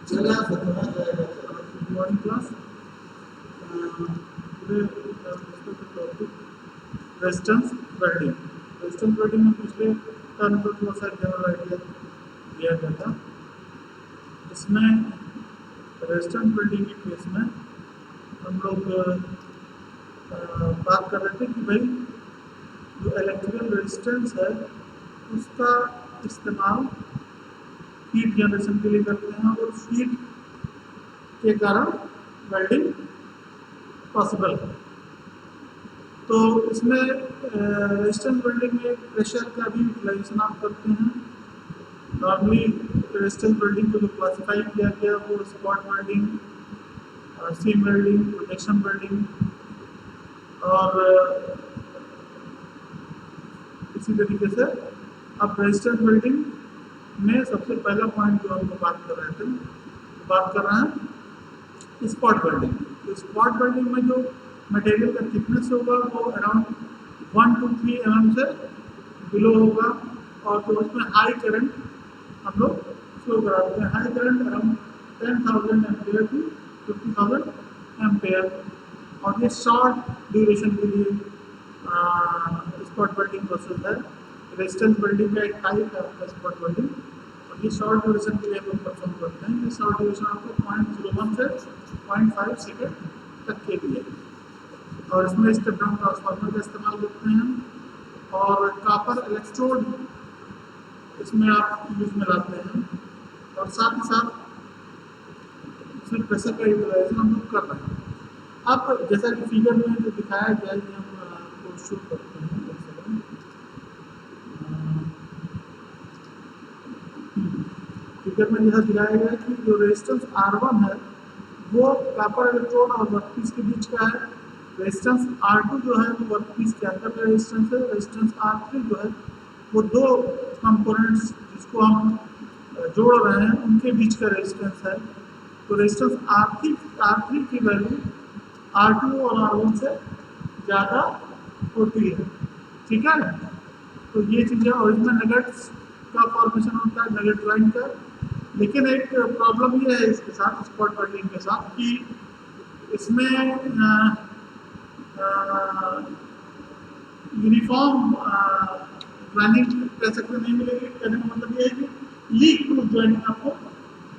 Morning class. Today discuss the topic resistance welding. Resistance welding में पिछले term पर थोड़ा सा जनरल आइडिया दिया गया था. इसमें रेजिस्टेंस वेल्डिंग के केस में हम लोग बात कर रहे थे कि भाई जो इलेक्ट्रिकल रेजिस्टेंस है उसका इस्तेमाल हीट जनरेशन के लिए करते हैं और हीट के कारण वेल्डिंग पॉसिबल है. तो इसमें रेजिस्टेंस वेल्डिंग में प्रेशर का भी यूटिलाइजेशन आप करते हैं. नॉर्मली रेजिस्टेंस वेल्डिंग को जो क्लासिफाई किया गया वो spot welding, seam welding, protection welding और इसी तरीके से अब रेजिस्टेंस वेल्डिंग में सबसे पहला पॉइंट जो हम बात कर रहे थे बात कर रहे हैं स्पॉट वेल्डिंग. तो स्पॉट वेल्डिंग में जो मटेरियल का थिकनेस होगा वो अराउंड 1 to 3 mm से बिलो होगा और तो उसमें हाई करंट हम लोग फ्लो कराते हैं. High current around 10,000 ampere to 50,000 ampere और ये शॉर्ट ड्यूरेशन के लिए स्पॉट वेल्डिंग प्रोसेस है. रेजिस्टेंस वेल्डिंग का एक टाइप है आपका स्पॉट वेल्डिंग और ये शॉर्ट ड्यूरेशन के लिए हम लोग परफॉर्म करते हैं. ये शॉर्ट ड्यूरेशन आपको 0.01 से 0.5 सेकेंड तक के लिए और इसमें स्टेप डाउन ट्रांसफार्मर का इस्तेमाल करते हैं और कॉपर इलेक्ट्रोड इसमें आप यूज में लाते हैं और साथ ही साथ इसमें प्रेशर का यूटिलाइजेशन हम लोग कर रहे हैं. अब जैसा कि फिगर में जो दिखाया गया है हम आपको शो करते हैं. फिगर में जैसा दिखाया गया है कि जो रेजिस्टेंस R1 है वो कॉपर इलेक्ट्रोड और वर्कपीस के बीच का है. रेजिस्टेंस R2 जो है वो वर्कपीस के अंदर का रेजिस्टेंस है. रेजिस्टेंस R3 जो है वो दो कंपोनेंट्स जिसको हम जोड़ रहे हैं उनके बीच का रेजिस्टेंस है. तो रेजिस्टेंस R3 की वैल्यू R2 और R1 से ज़्यादा होती है. ठीक है. तो ये चीज़ें और इसमें नगेट्स का फॉर्मेशन होता है, नगेट लाइन का. लेकिन एक प्रॉब्लम ये है इसके साथ स्पॉट वेल्डिंग के साथ कि इसमें यूनिफॉर्म ज्वाइनिंग कह सकते नहीं मिलेगी. कहने का मतलब ये है कि लीक प्रूफ ज्वाइनिंग आपको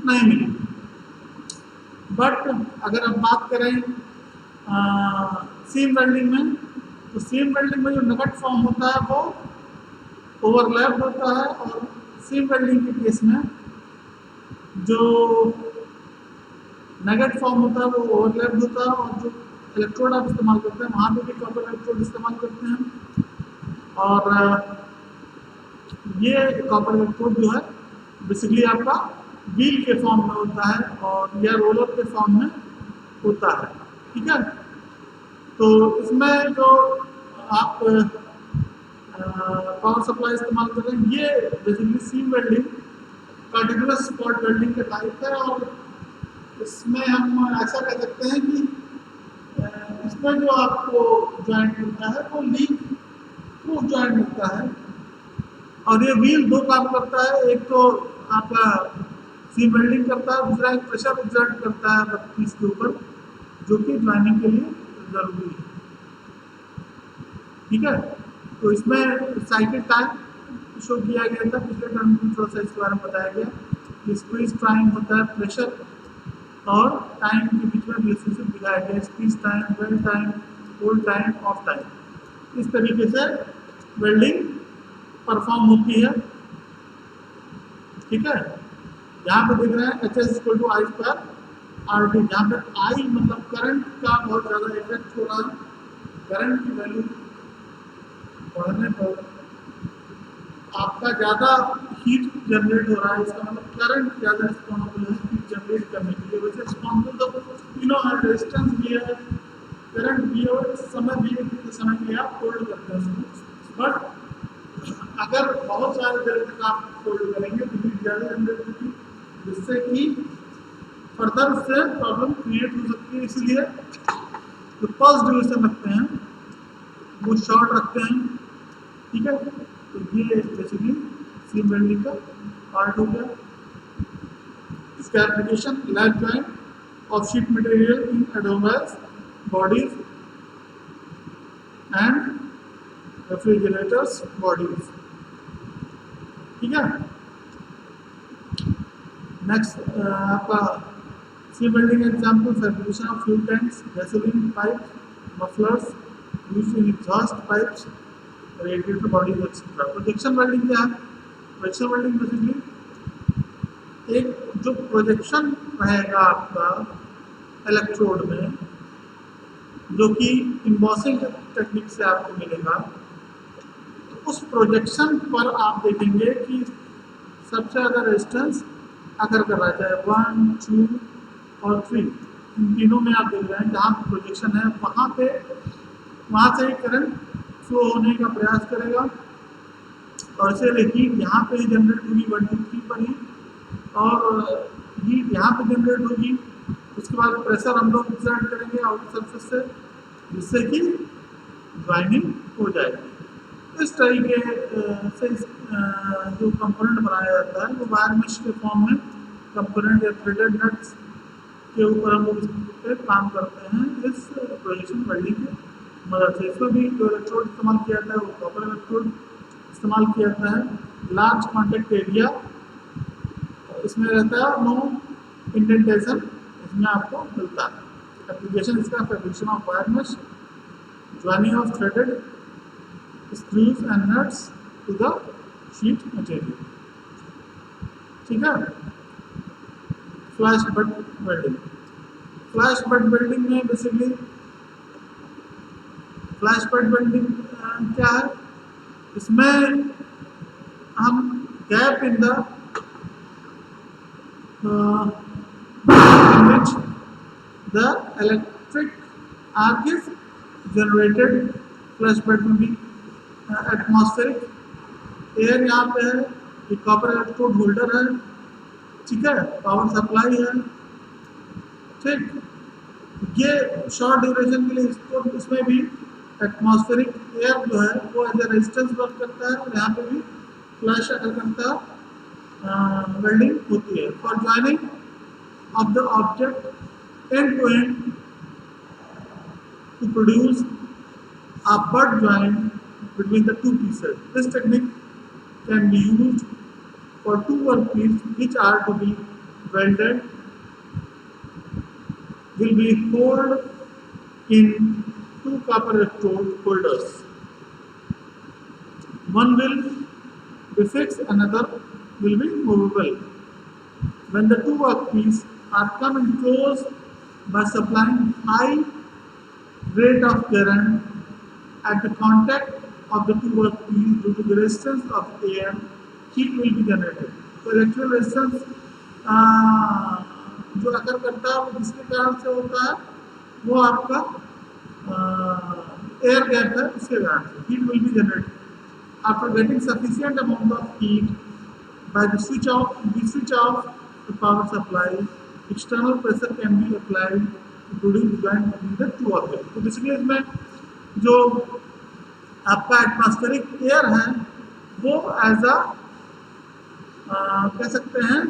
नहीं मिलेगी. बट अगर आप बात करें सीम वेल्डिंग में तो सीम वेल्डिंग में जो नगट फॉर्म होता है वो ओवरलैप होता है और सीम वेल्डिंग के केस में जो नगट फॉर्म होता है वो ओवरलैप होता है और जो इलेक्ट्रोड आप इस्तेमाल करते हैं वहाँ पे भी कॉपर इलेक्ट्रोड इस्तेमाल करते हैं. और ये कॉपर इलेक्ट्रोड जो है बेसिकली आपका व्हील के फॉर्म में होता है और या रोलर के फॉर्म में होता है. ठीक है. तो इसमें जो आप पावर सप्लाई इस्तेमाल कर रहे हैं ये basically seam welding particular spot welding का टाइप है और इसमें हम ऐसा कह सकते हैं कि इसमें जो आपको जॉइंट मिलता है वो लीक प्रूफ जॉइंट मिलता है और ये व्हील दो काम करता है. एक तो आपका सीम वेल्डिंग करता है, दूसरा एक प्रेशर एक्सर्ट करता है वर्कपीस के ऊपर जो कि ज्वाइनिंग के लिए जरूरी है. ठीक है. तो इसमें साइकिल टाइम शो किया गया था पिछले टर्म में, थोड़ा सा इसके बारे में बताया गया कि स्क्वीज टाइम होता है प्रेशर और टाइम के बीच में रिलेशनशिप दिखाया गया. Squeeze time, weld time, hold time, of time. इस तरीके से वेल्डिंग परफॉर्म होती है. ठीक है. यहाँ पे देख रहे हैं HS=I²RT जहाँ पे I मतलब करंट का बहुत ज़्यादा इफेक्ट हो रहा है. करंट की वैल्यू बढ़ने पर आपका ज़्यादा हीट जनरेट हो रहा है. इसका मतलब करंट ज़्यादा रिस्पॉन्सिबल है हीट जनरेट करने के लिए. वैसे रिस्पॉन्सिबल तो तीनों है, रेजिस्टेंस भी है, करंट भी है और समय भी है कितने समय के लिए आप होल्ड करते हैं उसको. बट अगर बहुत सारे देर तक आप होल्ड करेंगे तो हीट ज़्यादा जनरेट होगी जिससे कि फर्दर उससे प्रॉब्लम क्रिएट हो सकती है. इसलिए जो पल्स ड्यूरेशन रखते हैं वो शॉर्ट रखते हैं. ठीक है. तो ये बेसिकली सीम वेल्डिंग का पार्ट हो गया. इसके application lab joint of sheet material in एडोमास बॉडीज एंड रेफ्रिजरेटर्स बॉडीज। ठीक है। नेक्स्ट आपका seam welding example fabrication of fuel tanks, gasoline pipe, mufflers used in exhaust pipes, radiator bodies etcetera. Projection welding क्या है? Projection welding basically एक जो projection रहेगा आपका इलेक्ट्रोड में, जो कि इम्बॉसिंग टेक्निक से आपको मिलेगा, तो उस प्रोजेक्शन पर आप देखेंगे कि सबसे ज़्यादा रेजिस्टेंस अगर कर रहा है, चाहे 1, 2 और 3, इन तीनों में आप देख रहे हैं जहाँ प्रोजेक्शन है वहाँ से ही करंट फ्लो होने का प्रयास करेगा और इसे हीट यहाँ पे ही जनरेट होगी 1, 2, 3 पर ही, और हीट यहाँ पे जनरेट होगी। उसके बाद प्रेशर हम लोग एक्सर्ट करेंगे आउटर सरफेस से, जिससे कि ज्वाइनिंग हो जाएगी। इस तरीके से जो कंपोनेंट बनाया जाता है वो वायर मेश के फॉर्म में कंपोनेंट या थ्रेडेड नट्स के ऊपर हम लोग इस पे काम करते हैं इस प्रोजेक्शन वेल्डिंग की मदद से। इसमें भी जो इलेक्ट्रोड इस्तेमाल किया जाता है वो कॉपर इलेक्ट्रोड इस्तेमाल किया जाता है। लार्ज कॉन्टेक्ट एरिया इसमें रहता है, नो इंडेंटेशन इसमें आपको मिलता है। एप्लीकेशन इसका fabrication of wire mesh, joining of threaded screws and nuts to the sheet material। ठीक है। Flash butt welding, flash butt welding में बेसिकली फ्लैश बट वेल्डिंग क्या है? इसमें हम gap in the in which the electric arc is generated, flash but में भी atmospheric air यहाँ पे है, ये कॉपर इलेक्ट्रोड होल्डर है, ठीक है, पावर सप्लाई है, ठीक। ये शॉर्ट ड्यूरेशन के लिए इसको इसमें भी एटमॉस्फेरिक एयर जो है वो एज ए रेजिस्टेंस वर्क करता है, और यहाँ पे भी फ्लैश अगर करता वेल्डिंग होती है। For joining of the object end to end to produce a butt joint between the two pieces. This technique can be used for two workpieces which are to be welded, will be held in two copper electrode holders. One will be fixed, another will be movable. When the two workpieces are coming close by supplying high rate of current at the contact of the two workpieces due to the resistance of air, heat will be generated। तो electrical resistance जो अगर करता है वो किसके कारण से होता है? वो आपका एयर गैप है, उसके कारण से heat will be generated। After getting sufficient amount of heat by the switch off the power supply, external pressure can be applied to produce joint between the two objects। तो basically इसमें जो आपका atmospheric air है वो as a कह सकते हैं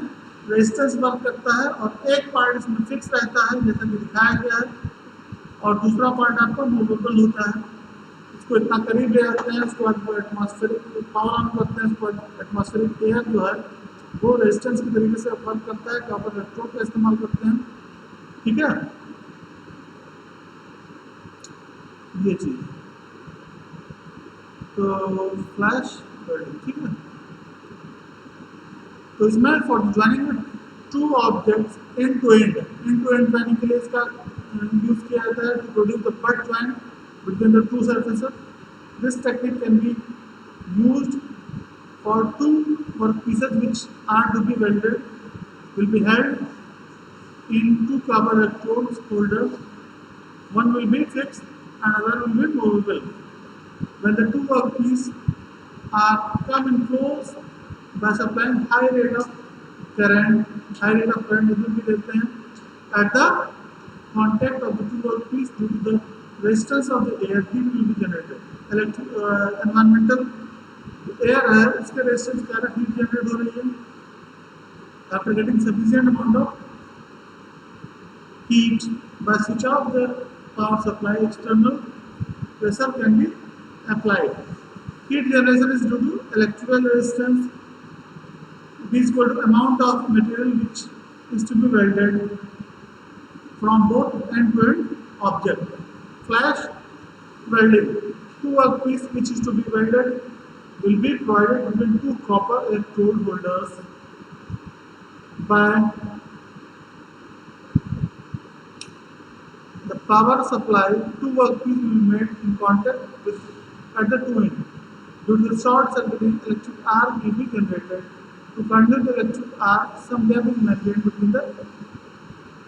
resistance work करता है, और एक पार्ट इसमें फिक्स रहता है जैसा कि दिखाया गया है, और दूसरा पार्ट आपका मूवेबल होता है। इसको इतना करीब ले जाते हैं, उसके बाद वो एटमॉस्फेरिक पावर ऑन करते हैं, उसके बाद एटमॉस्फेरिक एयर जो है वो रेजिस्टेंस के तरीके से वर्क करता है। कॉपर इलेक्ट्रोड का इस्तेमाल करते हैं, ठीक है, ये चीज़। तो फ्लैश वेल्डिंग, ठीक है। तो इसमें for joining two objects end to end joining के लिए इसका यूज किया जाता है to produce the butt joint between the two surfaces. This technique can be used for two workpieces which are to be welded, will be held in two copper electrode holders. One will be fixed, another will be movable. When the two workpieces are come in close by supplying high rate of current इसमें भी देते हैं at the contact of the two workpieces due to the resistance of the air, heat will be generated। environmental air है, इसके resistance के कारण heat generate हो रही है। After getting sufficient amount of heat. By switch off the power supply, external pressure can be applied. Heat generation is due to electrical resistance. It is equal to amount of material which is to be welded from both end-to-end object. Flash welding. Two workpiece which is to be welded will be provided between two copper electrode holders by the power supply. Two workpiece will be made in contact with at the two ends. Due to the short circuiting, electric arc will be generated. To conduct the electric arc, some gap is maintained between the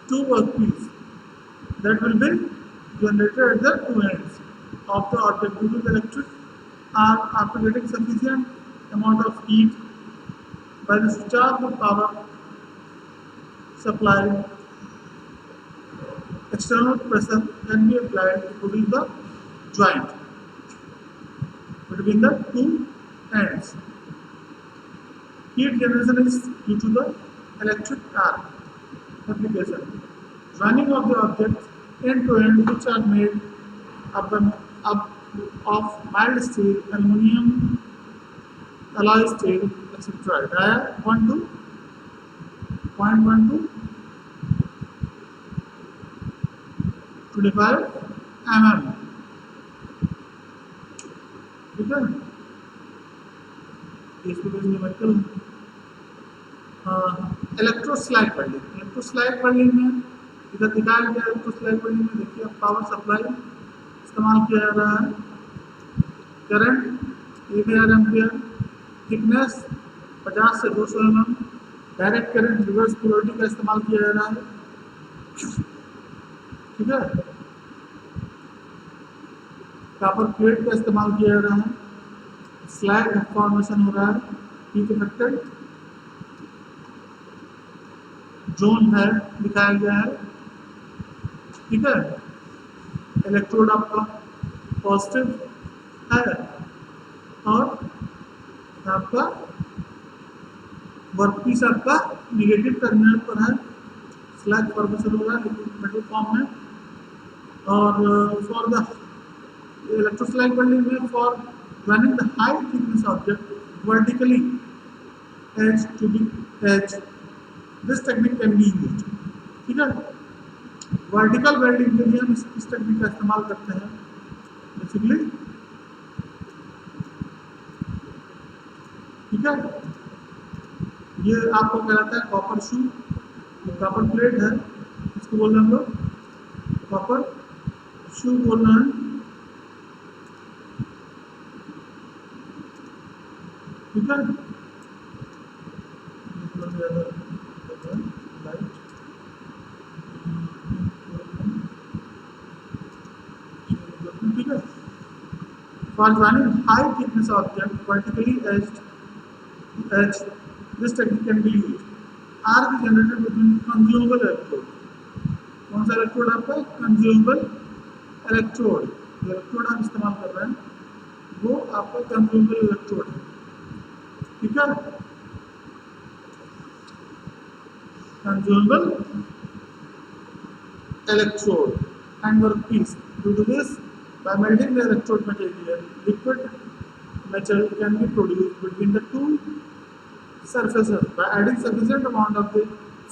two workpieces that will be generated at the two ends of the object. Due to the electric arc, after getting sufficient amount of heat by the switch off the power supply, external pressure can be applied to produce the joint between the two ends. Heat generation is due to the electric arc application. Joining of the objects end to end, which are made of mild steel, aluminum, alloy steel, etc. Dia 0.12 25 mm. ठीक है, इसको numerical इलेक्ट्रोस्लाइड welding. इलेक्ट्रोस्लाइड welding में इधर दिखाया गया. इलेक्ट्रोस्लाइड welding में देखिए power supply इस्तेमाल किया जा रहा है. करंट 1000 एम्पियर, थिकनेस 50 से 200 mm. Direct current reverse polarity का इस्तेमाल किया जा रहा है. ठीक है, कॉपर प्लेट का इस्तेमाल किया जा रहा है. स्लैग फॉर्मेशन हो रहा है. हीट इफेक्टेड जोन है दिखाया गया है. ठीक है, इलेक्ट्रोड आपका पॉजिटिव है और आपका वर्कपीस आपका निगेटिव टर्मिनल पर है. स्लैग फॉर्मेशन हो रहा है लिक्विड मेटल फॉर्म में. और फॉर द इलेक्ट्रोस्लाइड वेल्डिंग में, for running the high thickness object vertically edge to be edge, this technique can be used. ठीक है, वर्टिकल वेल्डिंग के लिए हम इस टेक्निक का इस्तेमाल करते हैं बेसिकली. ठीक है, ये आपको कहलाता है कॉपर शू. कॉपर प्लेट है, इसको बोल रहे हैं हम लोग कॉपर शू बोल रहे हैं. ठीक है, ठीक है. For joining high thickness object vertically edged, this technique can be used. Arc is generated between consumable electrode. कौन सा इलेक्ट्रोड आपका? Consumable electrode. इलेक्ट्रोड हम इस्तेमाल कर रहे हैं वो आपका कंज्यूमेबल इलेक्ट्रोड है. ठीक है, consumable electrode and workpiece. Due to this, by melting the electrode material, liquid metal can be produced between the two surfaces. By adding sufficient amount of the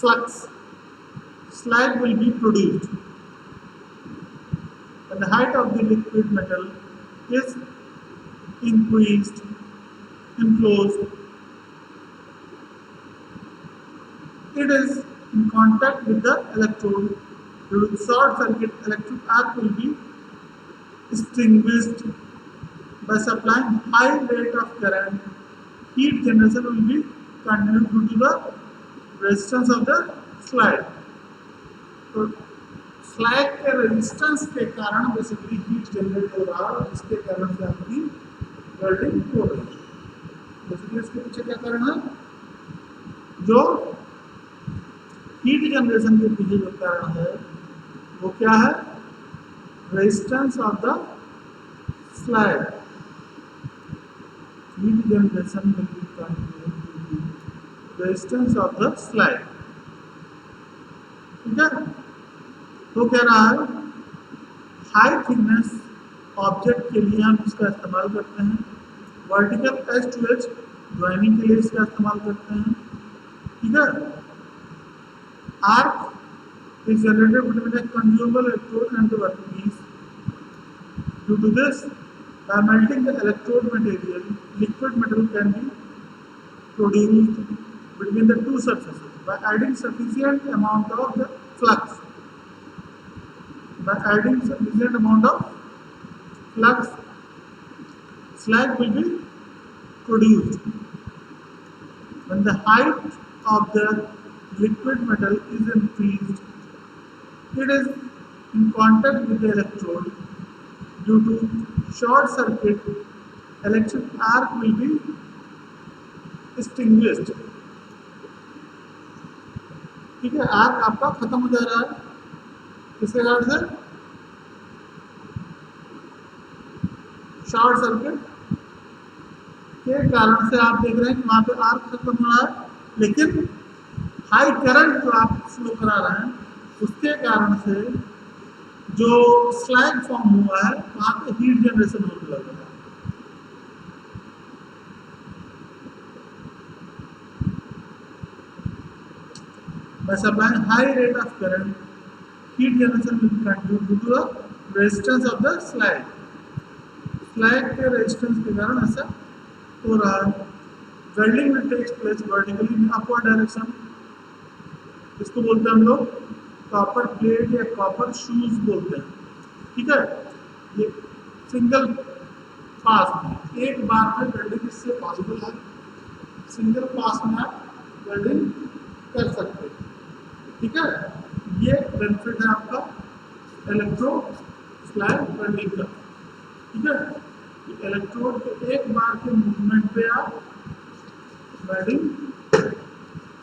flux, slag will be produced, and the height of the liquid metal is enclosed. It is in contact with the electrode. Due to short circuit, electric arc will be extinguished. By supplying high rate of current, heat generation will be continued due to the resistance of the slag. तो slag के resistance के कारण basically heat generate हो रहा है, जिसके कारण से आपकी वेल्डिंग हो रही है. बेसिकली इसके पीछे क्या कारण है? जो हीट जनरेशन के पीछे जो कारण है वो क्या है? Resistance of the slag. Heat generation resistance of the slag. ठीक है, तो कह रहा है हाई थिकनेस ऑब्जेक्ट के लिए हम इसका इस्तेमाल करते हैं, vertical edge to edge joining के लिए इसका इस्तेमाल करते हैं, ठीक है। Arc is generated between a consumable electrode and the workpiece. Due to this, by melting the electrode material, liquid metal can be produced between the two surfaces by adding sufficient amount of the flux. By adding sufficient amount of flux, slag will be produced. When the height of the liquid metal is increased, it is in contact with the electrode. Due to short circuit, electric arc will be extinguished. ठीक है, arc आपका खत्म हो जा रहा है किसके कारण से? शॉर्ट सर्किट के कारण से। आप देख रहे हैं कि वहां पे आर्क खत्म हो रहा है, लेकिन हाई करंट जो आप फ्लो करा रहे हैं उसके कारण से जो स्लैग फॉर्म हुआ है वहां पे हीट जनरेशन होने लगा है। By supplying high rate of current, heat generation will be continued due to the resistance of the slag. Slag के resistance के कारण ऐसा हो रहा है। Welding will take place vertically in upward direction. इसको बोलते हैं हम लोग कॉपर प्लेट या कॉपर शूज बोलते हैं, ठीक है। ये सिंगल पास में एक बार में वेल्डिंग इससे पॉसिबल है, सिंगल पास में आप वेल्डिंग कर सकते हैं, ठीक है। ये बेनिफिट है आपका इलेक्ट्रोड स्लैग वेल्डिंग का, ठीक है। इलेक्ट्रोड के एक बार के मूवमेंट पे आप वेल्डिंग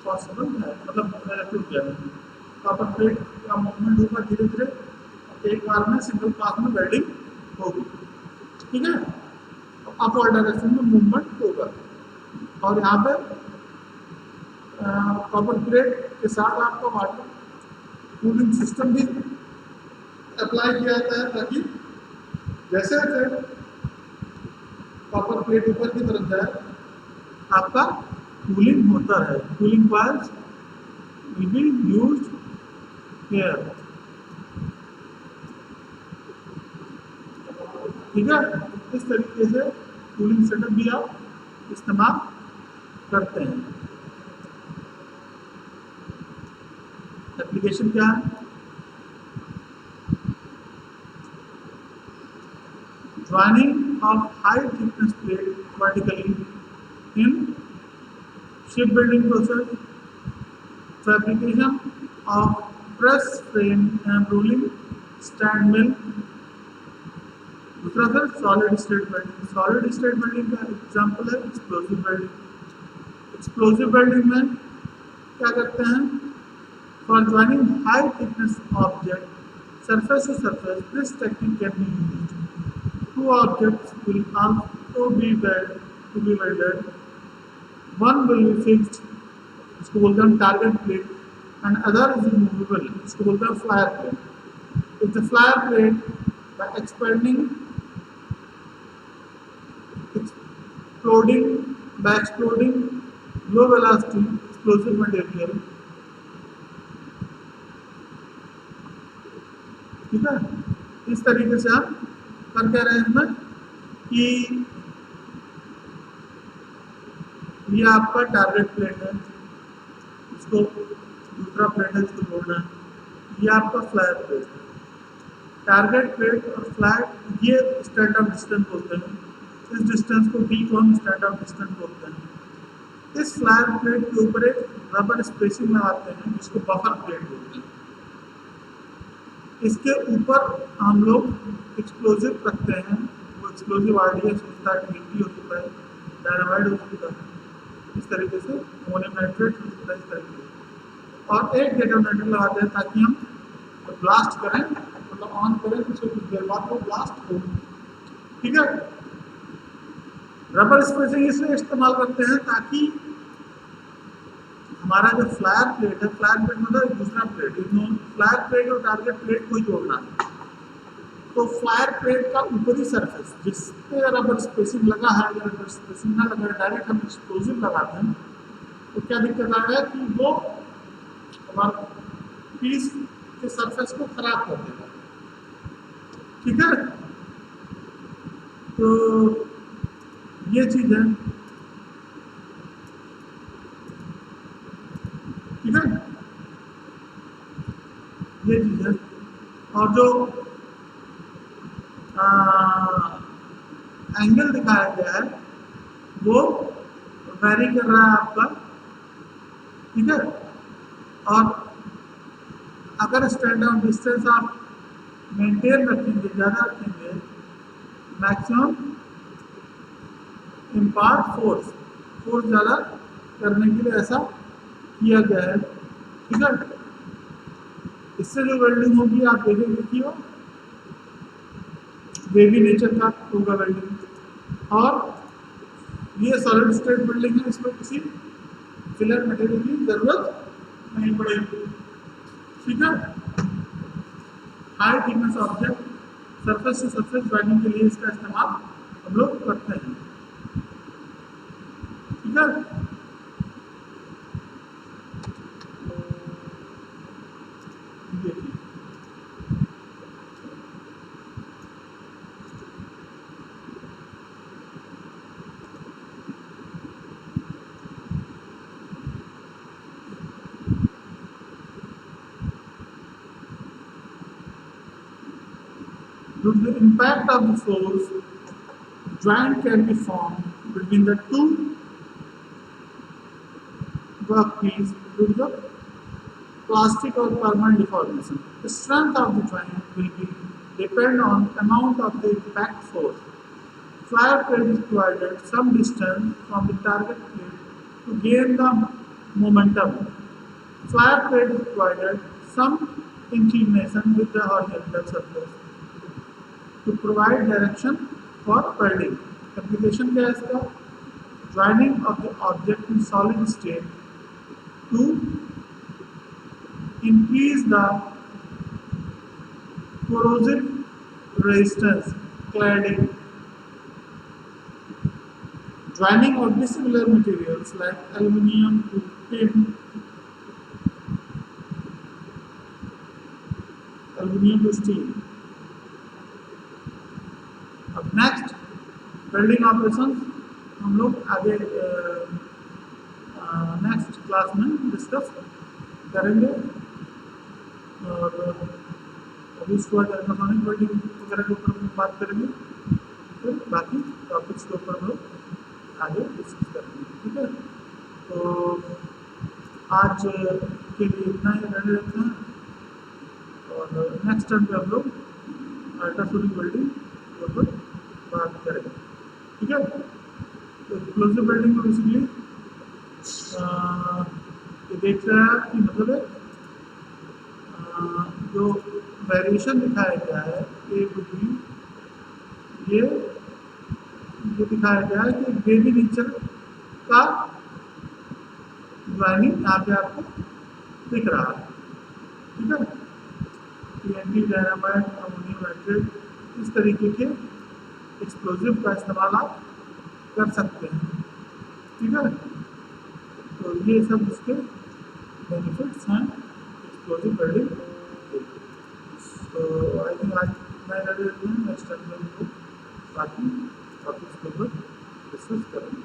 पॉसिबल है, मतलब इलेक्ट्रोड क्या है, कॉपर प्लेट का मूवमेंट होगा धीरे धीरे, एक बार में सिंगल पास में वेल्डिंग होगी, ठीक है। अपवर्ड डायरेक्शन में मूवमेंट होगा। और यहाँ पे कॉपर प्लेट के साथ आपका वाटर कूलिंग सिस्टम भी अप्लाई किया जाता है, ताकि जैसे जैसे कॉपर प्लेट ऊपर की तरफ जाए आपका कूलिंग होता है। Cooling coils will be used here, ठीक है। इस तरीके से कूलिंग सेटअप भी आप इस्तेमाल करते हैं। एप्लीकेशन क्या है? Joining of high thickness plate vertically in ship building process, fabrication of press frame and rolling stand mill. दूसरा sir solid state welding. Solid state welding का एग्जांपल है एक्सप्लोसिव वेल्डिंग। एक्सप्लोसिव वेल्डिंग में क्या करते हैं? For joining high thickness object surface to surface, this technique can be used. Two objects will also be welded, one will be fixed, इसको बोलते हैं target plate, and other is movable, इसको बोलते हैं flyer plate. If the flyer plate by exploding low velocity explosive material, ठीक है। इस तरीके से हम कर क्या रहे हैं इसमें कि ये आपका टारगेट प्लेट है, इसको दूसरा प्लेट है इसको जोड़ना है, ये आपका फ्लायर प्लेट है। टारगेट प्लेट और फ्लैट ये स्टैंड ऑफ डिस्टेंस बोलते हैं, इस डिस्टेंस को डी को हम स्टैंड ऑफ डिस्टेंस बोलते हैं। इस फ्लायर प्लेट के ऊपर एक रबर स्पेसिंग लगाते हैं जिसको बफर प्लेट बोलते हैं। इसके ऊपर हम लोग एक्सप्लोजिव रखते हैं, वो एक्सप्लोजिव आरडीएक्स होता है, टीएनटी हो सकता है, डायनामाइट हो सकता है, इस तरीके से अमोनियम नाइट्रेट हो सकता है, इस तरीके से। और एक डेटोनेटर लगाते हैं ताकि हम ब्लास्ट करें, मतलब ऑन करें तो कुछ देर बाद वो ब्लास्ट हो, ठीक है। रबर स्पेसिंग इसलिए इस्तेमाल करते हैं ताकि हमारा जो फ्लायर प्लेट है, फ्लायर प्लेट मतलब दूसरा प्लेट, फ्लायर प्लेट और टारगेट प्लेट को ही जोड़ना है। तो फ्लायर प्लेट का ऊपरी सरफेस जिस पे रबर स्पेसिंग लगा है, अगर रबर स्पेसिंग ना लगा, डायरेक्ट हम एक्सप्लोजिव लगाते हैं तो क्या दिक्कत आ रहा है कि वो हमारा पीस के सरफेस को खराब कर देगा। ठीक है, तो ये चीज है। ठीक है, ये चीज है। और जो एंगल दिखाया गया है वो वैरी कर रहा है आपका। ठीक है, और अगर स्टैंड डाउन डिस्टेंस आप मेंटेन रखेंगे, ज़्यादा रखेंगे, मैक्सिमम इम्पार्ट फोर्स ज़्यादा करने के लिए ऐसा किया गया है। ठीक है, इससे जो वेल्डिंग होगी आप देखेंगे कि वो वेवी नेचर का होगा वेल्डिंग। और ये सॉलिड स्टेट बिल्डिंग है, इसमें किसी फिलर मटेरियल की जरूरत नहीं पड़ेगी। ठीक है, हाई थिकनेस ऑब्जेक्ट सरफेस से सरफेस ज्वाइनिंग के लिए इसका इस्तेमाल हम लोग करते हैं। ठीक है, due to the impact of the force, joint can be formed between the two workpiece due to the plastic or permanent deformation. The strength of the joint will be depend on amount of the impact force. Flyer plate is provided some distance from the target plate to gain the momentum. Flyer plate is provided some inclination with the horizontal surface to provide direction for welding. Application क्या है इसका? Joining of the object in solid state to increase the corrosive resistance, cladding. Joining of dissimilar materials like aluminium to tin, aluminium to steel. अब next welding operation हम लोग आगे next class में discuss करेंगे। और अभी इसके बाद इलेक्ट्रॉनिक वेल्डिंग वगैरह के ऊपर बात करेंगे, फिर बाकी टॉपिक्स के ऊपर हम लोग आगे डिस्कस करेंगे। ठीक है, तो आज के लिए इतना ही रहने देते हैं और नेक्स्ट टाइम पे हम लोग अल्ट्रासोनिक वेल्डिंग के ऊपर बात करेंगे। ठीक है, तो एक्सप्लोसिव वेल्डिंग में बेसिकली ये देख रहे हैं कि मतलब है जो वेरिएशन दिखाया गया है ए बिटवीन ये दिखाया गया है कि वेवी नेचर का ज्वाइनिंग यहाँ पे आपको दिख रहा है। ठीक है, TNT, डायनामाइट, अमोनियम नाइट्रेट इस तरीके के एक्सप्लोजिव का इस्तेमाल आप कर सकते हैं। ठीक है, तो ये सब इसके बेनिफिट्स हैं एक्सप्लोजिव वेल्डिंग। तो आई थिंक आज मैं नेक्स्ट टाइम में बाकी टॉपिक्स के ऊपर डिस्कस करेंगे।